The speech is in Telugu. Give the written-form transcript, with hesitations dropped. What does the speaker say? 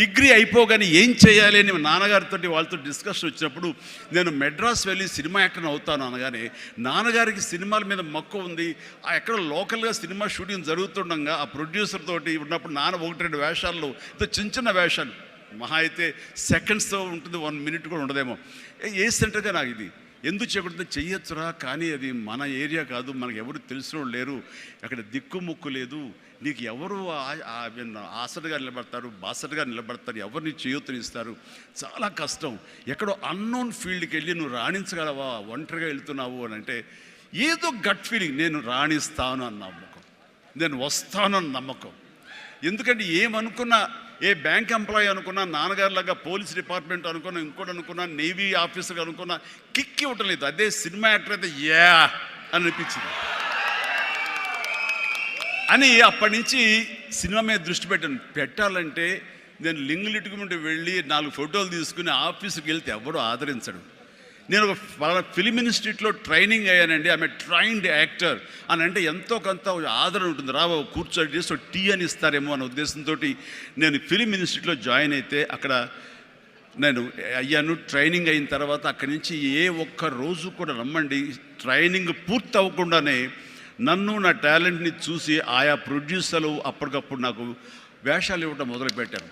డిగ్రీ అయిపోగానే ఏం చేయాలి అని నాన్నగారితో వాళ్ళతో డిస్కషన్ వచ్చినప్పుడు నేను మెడ్రాస్ వెళ్ళి సినిమా యాక్టర్ అవుతాను అనగానే నాన్నగారికి సినిమాల మీద మక్కువ ఉంది. ఆ ఎక్కడ లోకల్గా సినిమా షూటింగ్ జరుగుతుండగా ఆ ప్రొడ్యూసర్ తోటి ఉన్నప్పుడు నాన్న 1-2 వేషాల్లో చిన్న వేషాలు మహా అయితే సెకండ్స్తో ఉంటుంది, 1 మినిట్ కూడా ఉండదేమో. ఏ సెంటర్గా నాకు ఇది ఎందుకు చేయకూడదు, చెయ్యొచ్చురా, కానీ అది మన ఏరియా కాదు, మనకు ఎవరు తెలిసిన లేరు, అక్కడ దిక్కుముక్కు లేదు, నీకు ఎవరు ఆసటగా నిలబడతారు, బాసటగా నిలబడతారు, ఎవరిని చేయూతనిస్తారు, చాలా కష్టం, ఎక్కడో అన్నోన్ ఫీల్డ్కి వెళ్ళి నువ్వు రాణించగలవా, ఒంటరిగా వెళ్తున్నావు అని అంటే ఏదో గట్ ఫీలింగ్, నేను రాణిస్తాను అన్న నమ్మకం, నేను వస్తాను అన్న నమ్మకం. ఎందుకంటే ఏమనుకున్నా, ఏ బ్యాంక్ ఎంప్లాయీ అనుకున్నా, నాన్నగారిలాగా పోలీస్ డిపార్ట్మెంట్ అనుకున్నా, ఇంకోటి అనుకున్నా, నేవీ ఆఫీసర్ అనుకున్నా కిక్ ఇవ్వటం లేదు. అదే సినిమా యాక్టర్ అయితే యా అని అనిపించింది అని అప్పటి నుంచి సినిమా మీద దృష్టి పెట్టాలంటే నేను లింగులిట్టుకు ముందు వెళ్ళి 4 ఫోటోలు తీసుకుని ఆఫీస్కి వెళ్తే ఎవడో ఆదరించడు. నేను ఒక ఫిలిం ఇన్స్టిట్యూట్లో ట్రైనింగ్ అయ్యానండి, ఆమె ట్రైన్డ్ యాక్టర్ అని అంటే ఎంతో కొంత ఆదరణ ఉంటుంది, రా కూర్చొని చేసి టీ అని ఇస్తారేమో అనే ఉద్దేశంతో నేను ఫిలిం ఇన్స్టిట్యూట్లో జాయిన్ అయితే అక్కడ నేను అయ్యాను. ట్రైనింగ్ అయిన తర్వాత అక్కడి నుంచి ఏ ఒక్క రోజు కూడా రమ్మండి, ట్రైనింగ్ పూర్తి అవ్వకుండానే నన్ను నా టాలెంట్ని చూసి ఆయా ప్రొడ్యూసర్లు అప్పటికప్పుడు నాకు వేషాలు ఇవ్వడం మొదలుపెట్టారు.